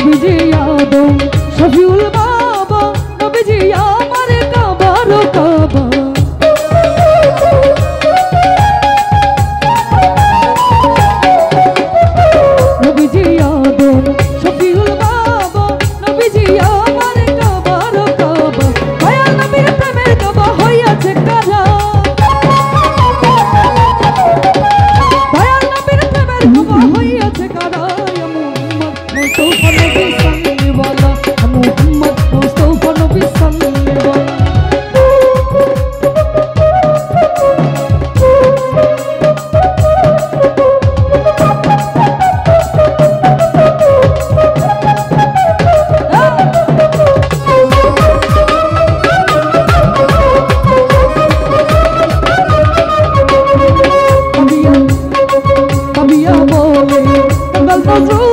নবীজি আদম শফিউল বাবা নবীজি আমার কাবার কাবা নবীজি আদম শফিউল বাবা নবীজি আমার কাবার কাবা দয়াল নবীর প্রেমের কাবা হইয়াছে কারা দয়াল নবীর প্রেমের কাবা হইয়াছে কারা মুস্তফা নবী সাল্লিওয়ালা মুহাম্মদ মুস্তফা নবী সাল্লিওয়ালা কবিয়া বলে গল্প